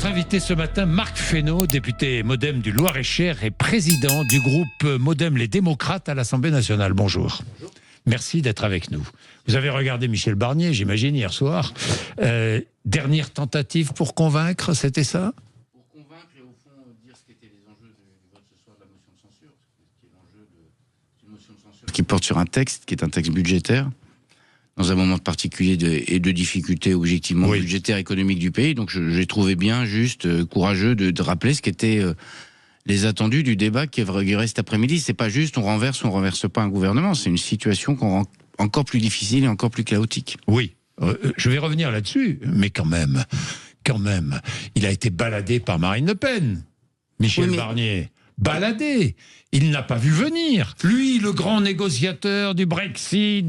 Notre invité ce matin, Marc Fesneau, député MoDem du Loir-et-Cher et président du groupe MoDem Les Démocrates à l'Assemblée nationale. Bonjour. Bonjour. Merci d'être avec nous. Vous avez regardé Michel Barnier, j'imagine, hier soir. Dernière tentative pour convaincre, c'était ça ? Pour convaincre et au fond dire ce qu'étaient les enjeux du vote ce soir de la motion de censure. Ce qui est l'enjeu d'une motion de censure qui porte sur un texte, qui est un texte budgétaire, dans un moment particulier de difficultés objectivement budgétaires, économiques du pays. Donc j'ai trouvé bien, juste, courageux de rappeler ce qu'étaient les attendus du débat qui reste cet après-midi. C'est pas juste on renverse pas un gouvernement, c'est une situation qu'on rend encore plus difficile et encore plus chaotique. Oui, je vais revenir là-dessus, mais quand même, il a été baladé par Marine Le Pen, Michel Barnier. Baladé. Il n'a pas vu venir. Lui, le grand négociateur du Brexit,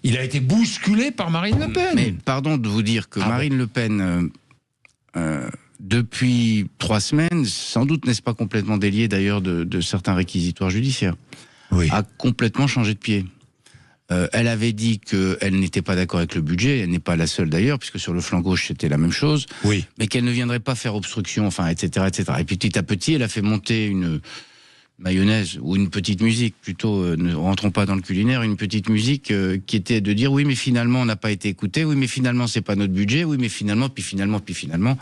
il a été bousculé par Marine Le Pen. Mais pardon de vous dire que Marine Le Pen, depuis 3 semaines, sans doute n'est-ce pas complètement délié d'ailleurs de certains réquisitoires judiciaires, a complètement changé de pied. Elle avait dit qu'elle n'était pas d'accord avec le budget, elle n'est pas la seule d'ailleurs, puisque sur le flanc gauche c'était la même chose, mais qu'elle ne viendrait pas faire obstruction, enfin, etc., etc. Et puis petit à petit, elle a fait monter une mayonnaise, ou une petite musique, plutôt, ne rentrons pas dans le culinaire, une petite musique qui était de dire, oui mais finalement on n'a pas été écouté, oui mais finalement c'est pas notre budget, oui mais finalement, puis finalement...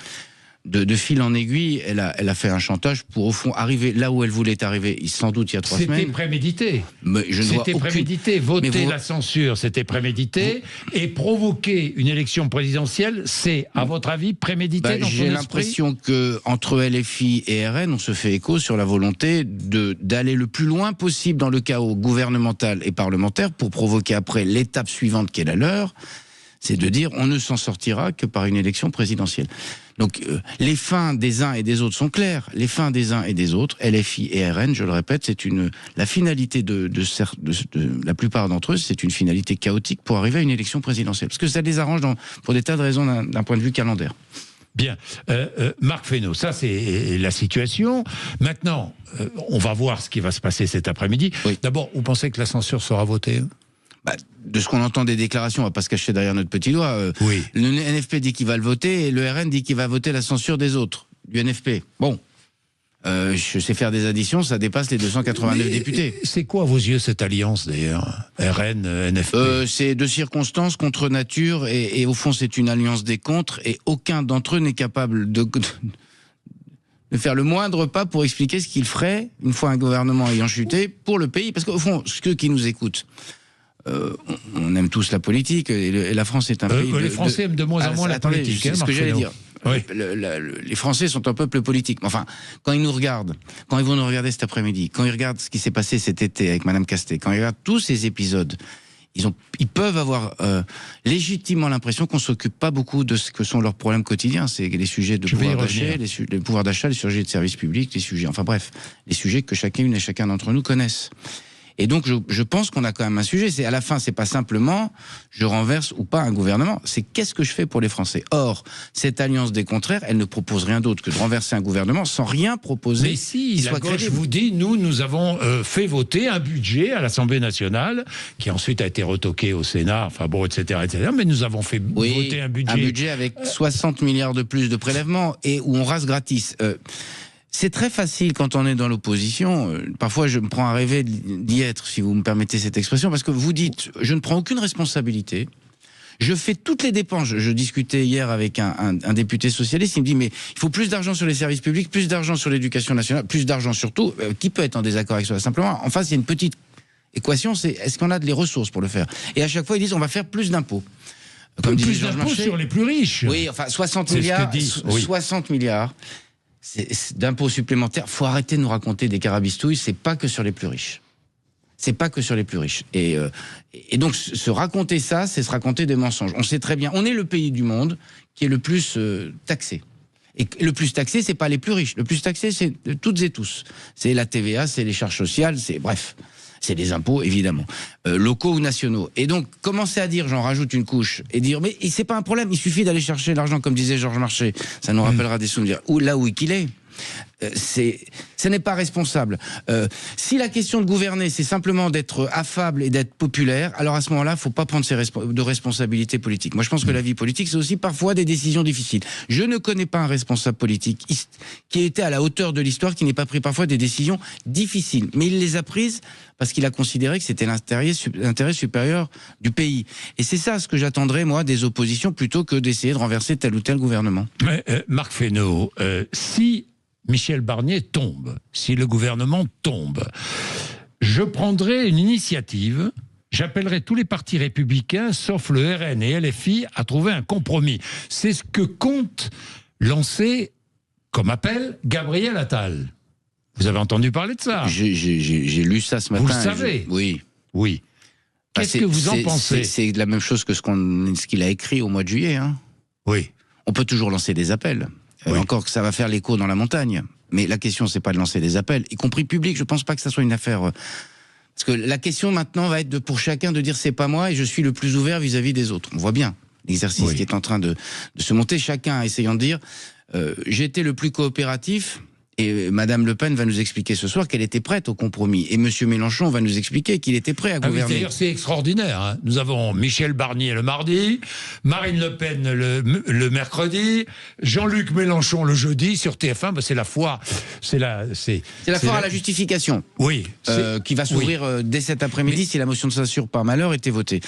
De fil en aiguille, elle a fait un chantage pour, au fond, arriver là où elle voulait arriver, sans doute il y a 3 semaines. C'était prémédité. C'était prémédité. Voter la censure, c'était prémédité. Et provoquer une élection présidentielle, c'est, à votre avis, prémédité dans son esprit ? J'ai l'impression qu'entre LFI et RN, on se fait écho sur la volonté d'aller le plus loin possible dans le chaos gouvernemental et parlementaire pour provoquer après l'étape suivante qui est la leur, c'est de dire on ne s'en sortira que par une élection présidentielle. Donc les fins des uns et des autres sont claires. Les fins des uns et des autres, LFI et RN, je le répète, c'est la finalité de la plupart d'entre eux, c'est une finalité chaotique pour arriver à une élection présidentielle. Parce que ça les arrange pour des tas de raisons d'un point de vue calendaire. Bien. Marc Fesneau, ça c'est la situation. Maintenant, on va voir ce qui va se passer cet après-midi. D'abord, vous pensez que la censure sera votée ? De ce qu'on entend des déclarations, on va pas se cacher derrière notre petit doigt. Le NFP dit qu'il va le voter et le RN dit qu'il va voter la censure des autres, du NFP. Bon, je sais faire des additions, ça dépasse les 289 députés. C'est quoi à vos yeux cette alliance d'ailleurs, RN, NFP ? C'est de circonstances contre nature et au fond c'est une alliance des contres et aucun d'entre eux n'est capable de faire le moindre pas pour expliquer ce qu'il ferait une fois un gouvernement ayant chuté pour le pays. Parce qu'au fond, ceux qui nous écoutent, on aime tous la politique et la France est un pays... Les Français aiment de moins en moins la politique. C'est ce que j'allais dire. Les Français sont un peuple politique. Enfin, quand ils nous regardent, quand ils vont nous regarder cet après-midi, quand ils regardent ce qui s'est passé cet été avec Madame Castet, quand ils regardent tous ces épisodes, ils peuvent avoir légitimement l'impression qu'on s'occupe pas beaucoup de ce que sont leurs problèmes quotidiens. C'est les sujets de pouvoir d'achat, les sujets de services publics, les sujets, enfin bref, les sujets que chacune et chacun d'entre nous connaissent. Et donc, je pense qu'on a quand même un sujet. C'est à la fin, c'est pas simplement je renverse ou pas un gouvernement. C'est qu'est-ce que je fais pour les Français. Or, cette alliance des contraires, elle ne propose rien d'autre que de renverser un gouvernement sans rien proposer. Mais si, la gauche vous dit, nous avons fait voter un budget à l'Assemblée nationale qui ensuite a été retoqué au Sénat, enfin bon, etc., etc. Mais nous avons fait voter un budget. Un budget avec 60 milliards de plus de prélèvements et où on rase gratis. C'est très facile quand on est dans l'opposition. Parfois, je me prends à rêver d'y être, si vous me permettez cette expression, parce que vous dites, je ne prends aucune responsabilité. Je fais toutes les dépenses. Je discutais hier avec un député socialiste. Il me dit, mais il faut plus d'argent sur les services publics, plus d'argent sur l'éducation nationale, plus d'argent surtout. Qui peut être en désaccord avec ça ? Simplement, en face, il y a une petite équation, c'est est-ce qu'on a les ressources pour le faire ? Et à chaque fois, ils disent, on va faire plus d'impôts. Comme plus d'impôts sur les plus riches. Oui, enfin, 60 milliards. 60 milliards. D'impôts supplémentaires, faut arrêter de nous raconter des carabistouilles, c'est pas que sur les plus riches. C'est pas que sur les plus riches. Et donc, se raconter ça, c'est se raconter des mensonges. On sait très bien, on est le pays du monde qui est le plus taxé. Et le plus taxé, c'est pas les plus riches. Le plus taxé, c'est toutes et tous. C'est la TVA, c'est les charges sociales, bref. C'est les impôts, évidemment, locaux ou nationaux. Et donc, commencer à dire, j'en rajoute une couche, et dire, mais c'est pas un problème, il suffit d'aller chercher l'argent, comme disait Georges Marchais, ça nous rappellera des souvenirs, là où qu'il est. ce n'est pas responsable. Si la question de gouverner, c'est simplement d'être affable et d'être populaire, alors à ce moment-là, il ne faut pas prendre de responsabilités politiques. Moi, je pense que la vie politique, c'est aussi parfois des décisions difficiles. Je ne connais pas un responsable politique qui a été à la hauteur de l'histoire, qui n'ait pas pris parfois des décisions difficiles. Mais il les a prises parce qu'il a considéré que c'était l'intérêt supérieur du pays. Et c'est ça ce que j'attendrais, moi, des oppositions, plutôt que d'essayer de renverser tel ou tel gouvernement. Mais, Marc Fesneau, si Michel Barnier tombe, si le gouvernement tombe, je prendrai une initiative, j'appellerai tous les partis républicains, sauf le RN et LFI, à trouver un compromis. C'est ce que compte lancer, comme appel, Gabriel Attal. Vous avez entendu parler de ça? J'ai lu ça ce matin. Vous le savez? Oui. Oui. Qu'est-ce que vous en pensez? C'est la même chose que ce qu'il a écrit au mois de juillet. Hein. Oui. On peut toujours lancer des appels. Oui. Encore que ça va faire l'écho dans la montagne. Mais la question, c'est pas de lancer des appels, y compris public. Je pense pas que ça soit une affaire... Parce que la question maintenant va être pour chacun de dire c'est pas moi et je suis le plus ouvert vis-à-vis des autres. On voit bien l'exercice qui est en train de se monter. Chacun essayant de dire j'ai été le plus coopératif. Et Madame Le Pen va nous expliquer ce soir qu'elle était prête au compromis. Et Monsieur Mélenchon va nous expliquer qu'il était prêt à gouverner. Oui, d'ailleurs, c'est extraordinaire. Hein. Nous avons Michel Barnier le mardi, Marine Le Pen le mercredi, Jean-Luc Mélenchon le jeudi sur TF1. C'est la foire. C'est la foire à la justification. Oui. Qui va s'ouvrir dès cet après-midi si la motion de censure par malheur était votée.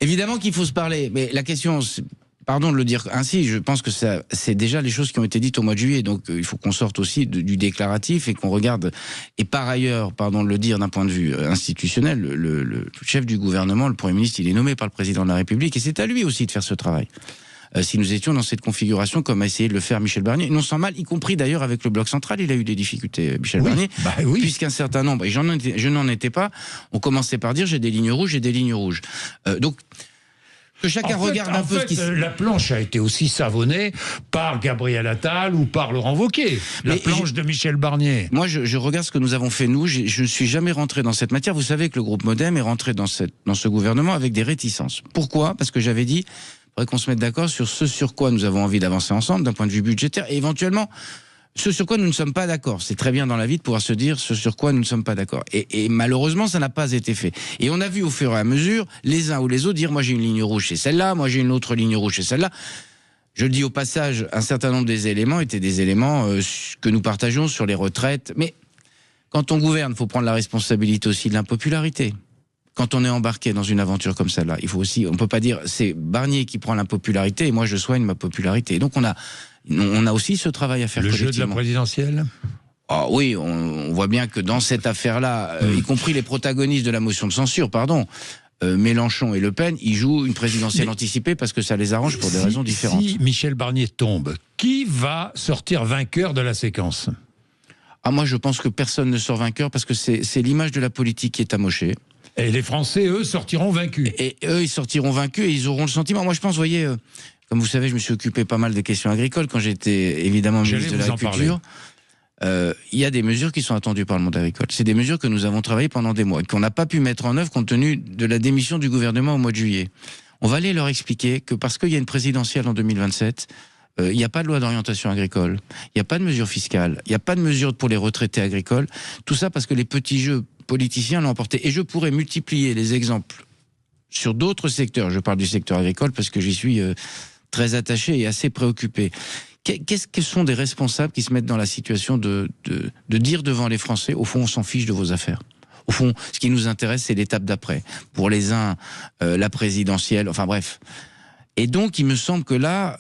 Évidemment qu'il faut se parler, mais la question... Pardon de le dire ainsi, je pense que c'est déjà les choses qui ont été dites au mois de juillet, donc il faut qu'on sorte aussi du déclaratif et qu'on regarde. Et par ailleurs, pardon de le dire d'un point de vue institutionnel, le chef du gouvernement, le Premier ministre, il est nommé par le Président de la République et c'est à lui aussi de faire ce travail. Si nous étions dans cette configuration, comme a essayé de le faire Michel Barnier, non sans mal, y compris d'ailleurs avec le Bloc central, il a eu des difficultés, Michel Barnier, puisqu'un certain nombre, et je n'en étais pas, on commençait par dire j'ai des lignes rouges, donc que chacun regarde un peu ce qui... La planche a été aussi savonnée par Gabriel Attal ou par Laurent Wauquiez. La planche de Michel Barnier. Moi, je regarde ce que nous avons fait, nous. Je ne suis jamais rentré dans cette matière. Vous savez que le groupe Modem est rentré dans ce gouvernement avec des réticences. Pourquoi? Parce que j'avais dit, il faudrait qu'on se mette d'accord sur ce sur quoi nous avons envie d'avancer ensemble, d'un point de vue budgétaire, et éventuellement... ce sur quoi nous ne sommes pas d'accord. C'est très bien dans la vie de pouvoir se dire ce sur quoi nous ne sommes pas d'accord. Et malheureusement, ça n'a pas été fait. Et on a vu au fur et à mesure, les uns ou les autres dire moi j'ai une ligne rouge chez celle-là, moi j'ai une autre ligne rouge chez celle-là. Je le dis au passage, un certain nombre des éléments étaient des éléments que nous partageons sur les retraites. Mais quand on gouverne, il faut prendre la responsabilité aussi de l'impopularité. Quand on est embarqué dans une aventure comme celle-là, il faut aussi, on peut pas dire c'est Barnier qui prend l'impopularité et moi je soigne ma popularité. Et donc on a aussi ce travail à faire collectivement. Le jeu de la présidentielle? Ah oui, on voit bien que dans cette affaire-là, y compris les protagonistes de la motion de censure, Mélenchon et Le Pen, ils jouent une présidentielle anticipée parce que ça les arrange pour des raisons différentes. Si Michel Barnier tombe, qui va sortir vainqueur de la séquence? Moi je pense que personne ne sort vainqueur parce que c'est l'image de la politique qui est amochée. Et les Français, eux, sortiront vaincus. Et eux, ils sortiront vaincus et ils auront le sentiment. Moi je pense, vous voyez... Comme vous savez, je me suis occupé pas mal des questions agricoles quand j'étais évidemment ministre de l'Agriculture. Il y a des mesures qui sont attendues par le monde agricole. C'est des mesures que nous avons travaillées pendant des mois et qu'on n'a pas pu mettre en œuvre compte tenu de la démission du gouvernement au mois de juillet. On va aller leur expliquer que parce qu'il y a une présidentielle en 2027, il n'y a pas de loi d'orientation agricole, il n'y a pas de mesures fiscales, il n'y a pas de mesures pour les retraités agricoles. Tout ça parce que les petits jeux politiciens l'ont emporté. Et je pourrais multiplier les exemples sur d'autres secteurs. Je parle du secteur agricole parce que j'y suis... très attaché et assez préoccupé. Qu'est-ce que sont des responsables qui se mettent dans la situation de dire devant les Français, au fond, on s'en fiche de vos affaires. Au fond, ce qui nous intéresse, c'est l'étape d'après. Pour les uns, la présidentielle, enfin bref. Et donc, il me semble que là,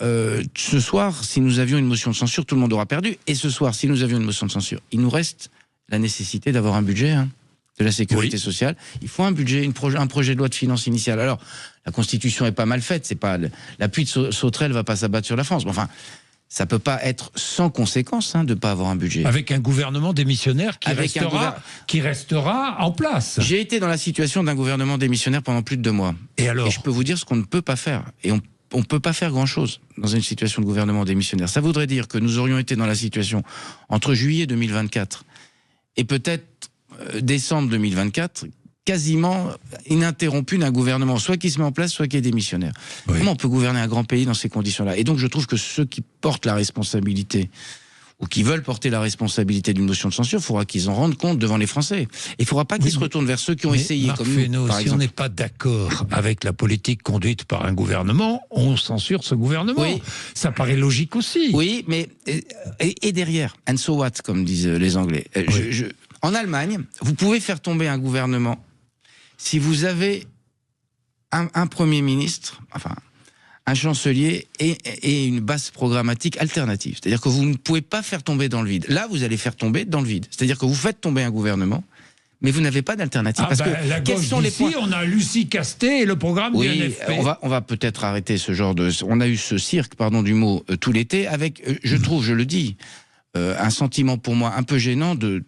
ce soir, si nous avions une motion de censure, tout le monde aura perdu. Et ce soir, si nous avions une motion de censure, il nous reste la nécessité d'avoir un budget, de la sécurité sociale. Il faut un budget, un projet de loi de finances initiale. Alors, la Constitution est pas mal faite. C'est pas la pluie de sauterelles va pas s'abattre sur la France. Mais enfin, ça peut pas être sans conséquence de pas avoir un budget. Avec un gouvernement démissionnaire qui restera en place. J'ai été dans la situation d'un gouvernement démissionnaire pendant plus de 2 mois. Et alors ? Et je peux vous dire ce qu'on ne peut pas faire. Et on ne peut pas faire grand-chose dans une situation de gouvernement démissionnaire. Ça voudrait dire que nous aurions été dans la situation entre juillet 2024 et peut-être décembre 2024, quasiment ininterrompu d'un gouvernement, soit qui se met en place, soit qui est démissionnaire. Oui. Comment on peut gouverner un grand pays dans ces conditions-là? Et donc je trouve que ceux qui portent la responsabilité, ou qui veulent porter la responsabilité d'une motion de censure, il faudra qu'ils en rendent compte devant les Français. Il ne faudra pas qu'ils se retournent vers ceux qui ont essayé, Marc comme Fesneau, nous, par si exemple. on n'est pas d'accord avec la politique conduite par un gouvernement, on censure ce gouvernement. Oui. Ça paraît logique aussi. Oui, mais et derrière, and so what, comme disent les Anglais. Oui. En Allemagne, vous pouvez faire tomber un gouvernement si vous avez un Premier ministre, enfin un chancelier et une base programmatique alternative. C'est-à-dire que vous ne pouvez pas faire tomber dans le vide. Là, vous allez faire tomber dans le vide. C'est-à-dire que vous faites tomber un gouvernement, mais vous n'avez pas d'alternative. Parce que la gauche d'ici, on a Lucie Castet et le programme du NFP. On va peut-être arrêter ce genre de... On a eu ce cirque, pardon du mot, tout l'été, avec, je trouve, je le dis, un sentiment pour moi un peu gênant de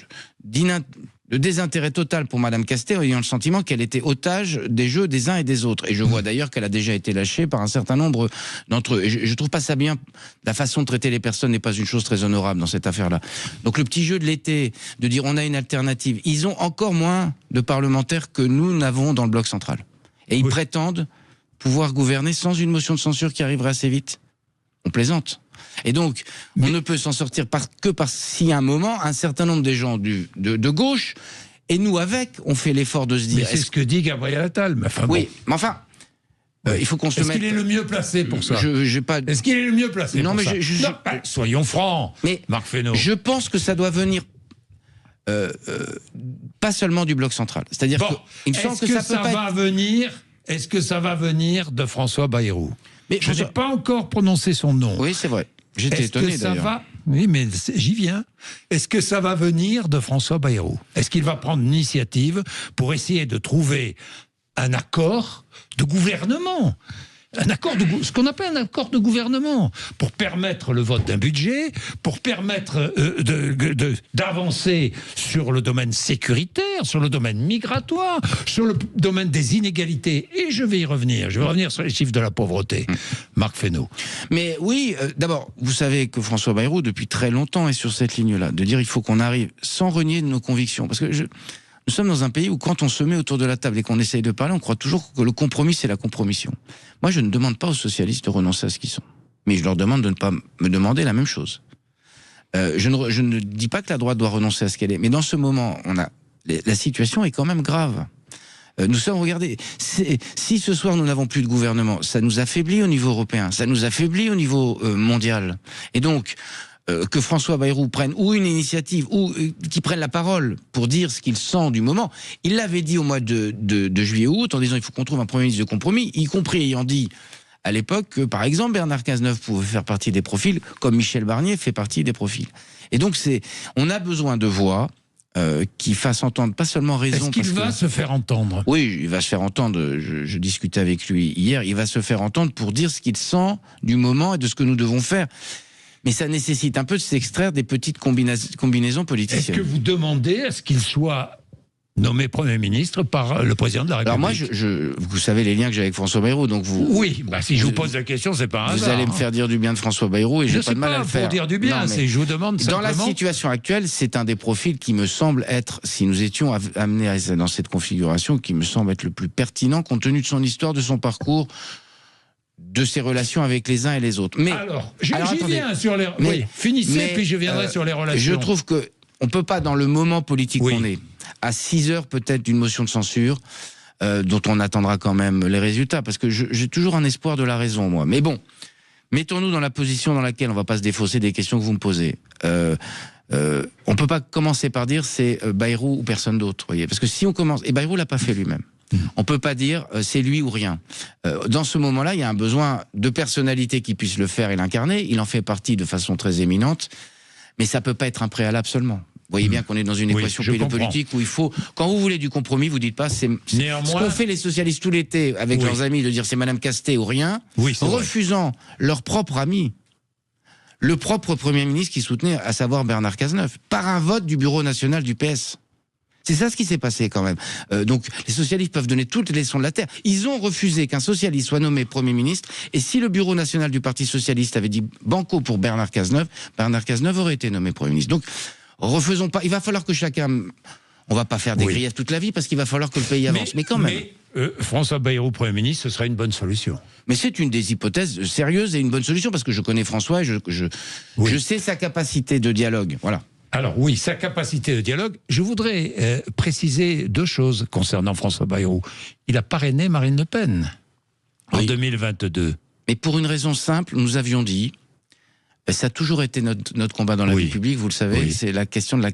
désintérêt total pour Madame Castet, ayant le sentiment qu'elle était otage des jeux des uns et des autres. Et je vois d'ailleurs qu'elle a déjà été lâchée par un certain nombre d'entre eux. Et je trouve pas ça bien. La façon de traiter les personnes n'est pas une chose très honorable dans cette affaire-là. Donc le petit jeu de l'été, de dire on a une alternative, ils ont encore moins de parlementaires que nous n'avons dans le bloc central. Et ils prétendent pouvoir gouverner sans une motion de censure qui arriverait assez vite. On plaisante. Et donc, on ne peut s'en sortir que si à un moment, un certain nombre des gens de gauche, et nous avec, on fait l'effort de se dire... Mais c'est ce que dit Gabriel Attal. Mais enfin, oui, bon. mais enfin, il faut qu'on se mette... Est-ce qu'il est le mieux placé pour ça? Est-ce qu'il est le mieux placé non, pour mais ça? Soyons francs, mais Marc Fesneau. Je pense que ça doit venir... pas seulement du bloc central. C'est-à-dire que... Est-ce que ça va venir de François Bayrou? Mais je n'ai pas encore prononcé son nom. Oui, c'est vrai. J'étais étonné d'ailleurs. Oui, mais j'y viens. Est-ce que ça va venir de François Bayrou? Est-ce qu'il va prendre l'initiative pour essayer de trouver un accord de gouvernement? Ce qu'on appelle un accord de gouvernement, pour permettre le vote d'un budget, pour permettre d'avancer sur le domaine sécuritaire, sur le domaine migratoire, sur le domaine des inégalités. Et je vais y revenir. Je vais revenir sur les chiffres de la pauvreté. Marc Fesneau. Mais oui, d'abord, vous savez que François Bayrou, depuis très longtemps, est sur cette ligne-là, de dire il faut qu'on arrive sans renier de nos convictions. Parce que nous sommes dans un pays où quand on se met autour de la table et qu'on essaye de parler, on croit toujours que le compromis, c'est la compromission. Moi, je ne demande pas aux socialistes de renoncer à ce qu'ils sont. Mais je leur demande de ne pas me demander la même chose. Je ne dis pas que la droite doit renoncer à ce qu'elle est. Mais dans ce moment, la situation est quand même grave. Nous sommes, regardez, si ce soir nous n'avons plus de gouvernement, ça nous affaiblit au niveau européen, ça nous affaiblit au niveau mondial. Et donc... que François Bayrou prenne ou une initiative ou qu'il prenne la parole pour dire ce qu'il sent du moment. Il l'avait dit au mois de juillet-août en disant il faut qu'on trouve un Premier ministre de compromis, y compris ayant dit à l'époque que par exemple Bernard Cazeneuve pouvait faire partie des profils comme Michel Barnier fait partie des profils. Et donc on a besoin de voix qui fassent entendre pas seulement raison. Est-ce qu'il va se faire entendre? Oui, il va se faire entendre. Je discutais avec lui hier. Il va se faire entendre pour dire ce qu'il sent du moment et de ce que nous devons faire. Mais ça nécessite un peu de s'extraire des petites combinaisons politiciennes. Est-ce que vous demandez à ce qu'il soit nommé Premier ministre par le président de la République? Alors moi, vous savez les liens que j'ai avec François Bayrou, donc vous... Oui, si je vous pose la question, c'est pas un hasard. Vous allez me faire dire du bien de François Bayrou et j'ai pas de mal à le faire. Pour dire du bien, je vous demande simplement... Dans la situation actuelle, c'est un des profils qui me semble être, si nous étions amenés dans cette configuration, qui me semble être le plus pertinent compte tenu de son histoire, de son parcours, de ses relations avec les uns et les autres. Mais alors j'y viens sur les... finissez, puis je viendrai sur les relations. Je trouve que on peut pas, dans le moment politique qu'on est, à 6 heures peut-être d'une motion de censure, dont on attendra quand même les résultats, parce que j'ai toujours un espoir de la raison, moi. Mais bon, mettons-nous dans la position dans laquelle on va pas se défausser des questions que vous me posez. On peut pas commencer par dire c'est Bayrou ou personne d'autre, voyez, parce que si on commence... Et Bayrou l'a pas fait lui-même. On peut pas dire c'est lui ou rien. Dans ce moment-là, il y a un besoin de personnalité qui puisse le faire et l'incarner. Il en fait partie de façon très éminente, mais ça peut pas être un préalable seulement. Vous voyez bien qu'on est dans une équation politique où il faut, quand vous voulez du compromis, vous dites pas c'est ce qu'ont fait les socialistes tout l'été avec leurs amis, de dire c'est Madame Castet ou rien, refusant leur propre ami, le propre Premier ministre qui soutenait, à savoir Bernard Cazeneuve, par un vote du Bureau national du PS. C'est ça ce qui s'est passé quand même. Donc les socialistes peuvent donner toutes les leçons de la terre. Ils ont refusé qu'un socialiste soit nommé Premier ministre, et si le Bureau national du Parti socialiste avait dit banco pour Bernard Cazeneuve aurait été nommé Premier ministre. Donc refaisons pas, il va falloir que chacun... On va pas faire des griefs toute la vie parce qu'il va falloir que le pays avance. Mais quand même. François Bayrou, Premier ministre, ce serait une bonne solution. Mais c'est une des hypothèses sérieuses et une bonne solution, parce que je connais François et je sais sa capacité de dialogue. Voilà. Alors oui, sa capacité de dialogue. Je voudrais préciser 2 choses concernant François Bayrou. Il a parrainé Marine Le Pen en 2022. Mais pour une raison simple, nous avions dit, ça a toujours été notre combat dans la vie publique, vous le savez, c'est la question de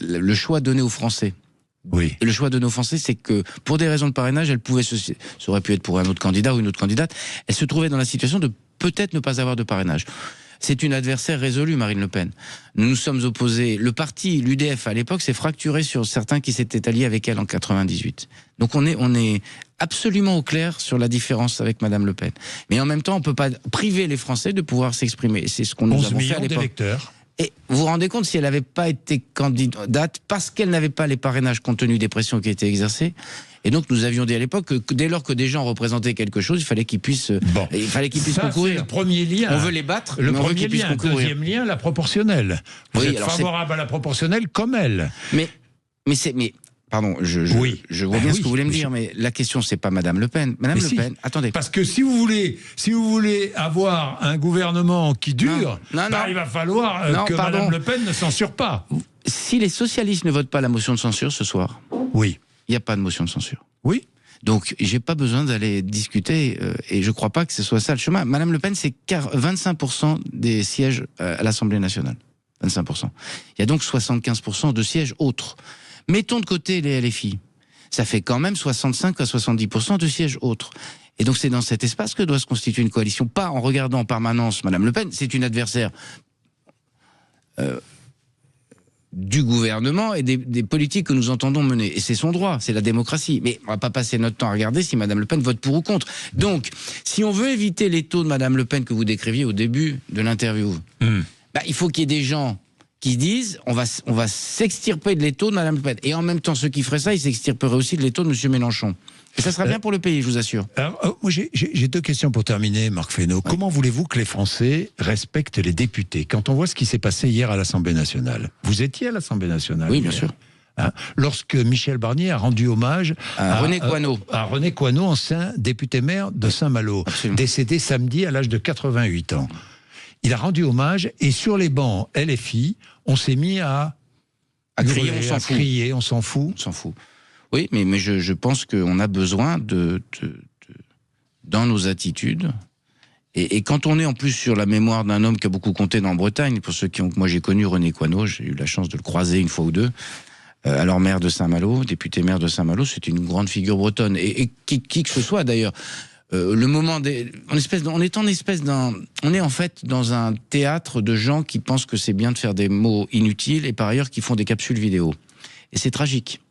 le choix donné aux Français. Oui. Et le choix donné aux Français, c'est que pour des raisons de parrainage, ça aurait pu être pour un autre candidat ou une autre candidate, elle se trouvait dans la situation de peut-être ne pas avoir de parrainage. C'est une adversaire résolue, Marine Le Pen. Nous nous sommes opposés. Le parti, l'UDF, à l'époque, s'est fracturé sur certains qui s'étaient alliés avec elle en 98. Donc on est absolument au clair sur la différence avec Madame Le Pen. Mais en même temps, on ne peut pas priver les Français de pouvoir s'exprimer. C'est ce qu'on nous avons fait à l'époque. D'électeurs. Et vous vous rendez compte, si elle n'avait pas été candidate, parce qu'elle n'avait pas les parrainages compte tenu des pressions qui étaient exercées, et donc nous avions dit à l'époque que dès lors que des gens représentaient quelque chose, il fallait qu'ils puissent, concourir. C'est le premier lien. On veut les battre, le mais on veut premier qu'ils puissent lien. concourir. Deuxième lien, la proportionnelle. Vous êtes favorable à la proportionnelle comme elle. Pardon, je vois bien ce que vous voulez me dire, mais la question, c'est pas Madame Le Pen. Madame Le Pen, attendez. Parce que si vous voulez avoir un gouvernement qui dure, il va falloir que Madame Le Pen ne censure pas. Si les socialistes ne votent pas la motion de censure ce soir, il n'y a pas de motion de censure. Oui. Donc, j'ai pas besoin d'aller discuter, et je crois pas que ce soit ça le chemin. Madame Le Pen, c'est 25% des sièges à l'Assemblée nationale. 25%. Il y a donc 75% de sièges autres. Mettons de côté les LFI. Ça fait quand même 65 à 70% de sièges autres. Et donc c'est dans cet espace que doit se constituer une coalition, pas en regardant en permanence Madame Le Pen. C'est une adversaire du gouvernement et des politiques que nous entendons mener. Et c'est son droit, c'est la démocratie. Mais on va pas passer notre temps à regarder si Madame Le Pen vote pour ou contre. Donc, si on veut éviter les taux de Madame Le Pen que vous décriviez au début de l'interview, il faut qu'il y ait des gens qui disent on va s'extirper de l'étau de Madame Le Pen. Et en même temps, ceux qui feraient ça, ils s'extirperaient aussi de l'étau de M. Mélenchon. Et ça sera bien pour le pays, je vous assure. Alors, moi, j'ai 2 questions pour terminer, Marc Fesneau. Comment voulez-vous que les Français respectent les députés quand on voit ce qui s'est passé hier à l'Assemblée nationale? Vous étiez à l'Assemblée nationale? Oui, bien sûr. Lorsque Michel Barnier a rendu hommage à René Coineau. À René Coineau, ancien député-maire de Saint-Malo, décédé samedi à l'âge de 88 ans. Il a rendu hommage et sur les bancs LFI, on s'est mis à crier, on s'en fout. On s'en fout. Oui, mais je pense qu'on a besoin dans nos attitudes, et quand on est en plus sur la mémoire d'un homme qui a beaucoup compté dans Bretagne, pour ceux moi j'ai connu René Coineau, j'ai eu la chance de le croiser une fois ou deux, alors maire de Saint-Malo, député maire de Saint-Malo, c'est une grande figure bretonne, et qui que ce soit d'ailleurs. Le moment on est en fait dans un théâtre de gens qui pensent que c'est bien de faire des mots inutiles et par ailleurs qui font des capsules vidéo. Et c'est tragique.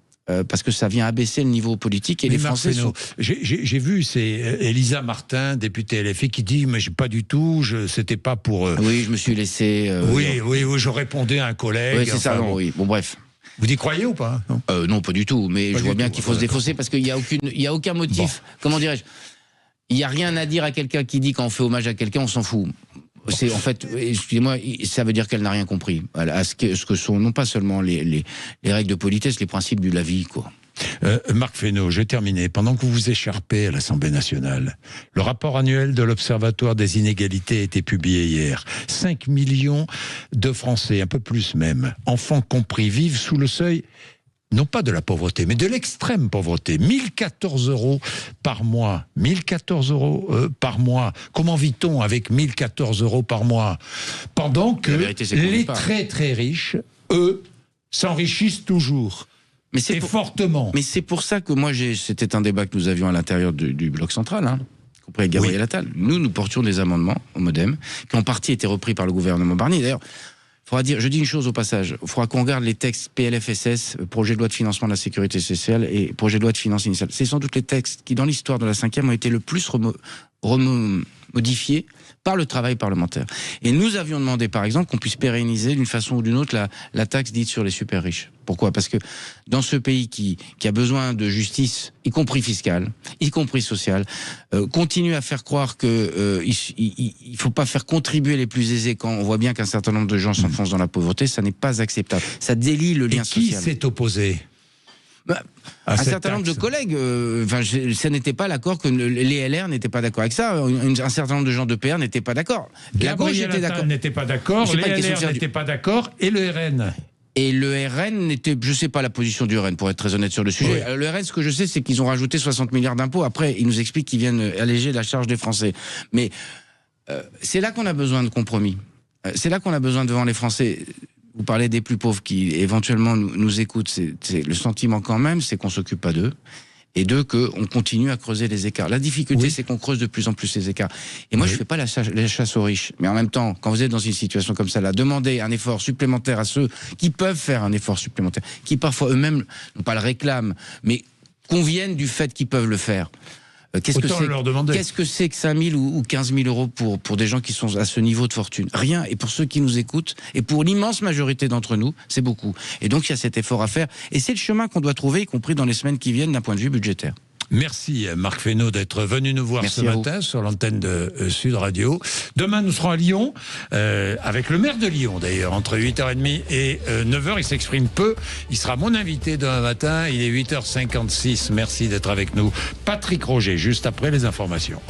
Parce que ça vient abaisser le niveau politique et les Français sont... J'ai vu, c'est Elisa Martin, députée LFI, qui dit mais pas du tout, c'était pas pour... Oui, je me suis laissé... Oui, je répondais à un collègue. Oui, c'est ça, oui. Bon, bref. Vous y croyez ou pas? Non, pas du tout, mais je vois bien qu'il faut se défausser parce qu'il y a aucun motif. Comment dirais-je? Il n'y a rien à dire à quelqu'un qui dit quand on fait hommage à quelqu'un, on s'en fout. C'est en fait, excusez-moi, ça veut dire qu'elle n'a rien compris à ce que sont non pas seulement les règles de politesse, les principes de la vie, quoi. Marc Fesneau, je vais terminer. Pendant que vous vous écharpez à l'Assemblée nationale, le rapport annuel de l'Observatoire des inégalités a été publié hier. 5 millions de Français, un peu plus même, enfants compris, vivent sous le seuil, non pas de la pauvreté, mais de l'extrême pauvreté. 1014 € par mois. 1014 € par mois. Comment vit-on avec 1014 € par mois? Pendant que les très très riches, eux, s'enrichissent toujours. Fortement. Mais c'est pour ça que moi, c'était un débat que nous avions à l'intérieur du bloc central, compris avec Gabriel Attal. Nous portions des amendements au MoDem, qui en partie étaient repris par le gouvernement Barnier. D'ailleurs, je dis une chose au passage, il faudra qu'on regarde les textes PLFSS, projet de loi de financement de la sécurité sociale et projet de loi de finances initiale. C'est sans doute les textes qui, dans l'histoire de la 5e, ont été le plus modifiés par le travail parlementaire. Et nous avions demandé, par exemple, qu'on puisse pérenniser d'une façon ou d'une autre la taxe dite sur les super riches. Pourquoi? Parce que dans ce pays qui a besoin de justice, y compris fiscale, y compris sociale, continue à faire croire que il faut pas faire contribuer les plus aisés quand on voit bien qu'un certain nombre de gens s'enfoncent dans la pauvreté, ça n'est pas acceptable. Ça délie le lien social. Qui s'est opposé? Un certain nombre de collègues, ça n'était pas l'accord, que les LR n'étaient pas d'accord avec ça. Un certain nombre de gens de PR n'étaient pas d'accord. La gauche était d'accord. N'était pas d'accord, les LR n'étaient pas d'accord, et le RN. Et le RN n'était, je sais pas la position du RN pour être très honnête sur le sujet. Oui. Le RN, ce que je sais, c'est qu'ils ont rajouté 60 milliards d'impôts. Après, ils nous expliquent qu'ils viennent alléger la charge des Français. Mais c'est là qu'on a besoin de compromis. C'est là qu'on a besoin devant les Français. Vous parlez des plus pauvres qui éventuellement nous écoutent. C'est le sentiment quand même, c'est qu'on s'occupe pas d'eux. Et deux, qu'on continue à creuser les écarts. La difficulté, c'est qu'on creuse de plus en plus les écarts. Et moi, je fais pas la chasse aux riches. Mais en même temps, quand vous êtes dans une situation comme ça, là, demandez un effort supplémentaire à ceux qui peuvent faire un effort supplémentaire, qui parfois eux-mêmes, non pas le réclament, mais conviennent du fait qu'ils peuvent le faire. Qu'est-ce que c'est que 5 000 ou 15 000 euros pour des gens qui sont à ce niveau de fortune? Rien. Et pour ceux qui nous écoutent, et pour l'immense majorité d'entre nous, c'est beaucoup. Et donc, il y a cet effort à faire. Et c'est le chemin qu'on doit trouver, y compris dans les semaines qui viennent, d'un point de vue budgétaire. Merci Marc Fesneau d'être venu nous voir ce matin sur l'antenne de Sud Radio. Demain, nous serons à Lyon, avec le maire de Lyon d'ailleurs, entre 8h30 et 9h. Il s'exprime peu. Il sera mon invité demain matin. Il est 8h56. Merci d'être avec nous. Patrick Roger, juste après les informations.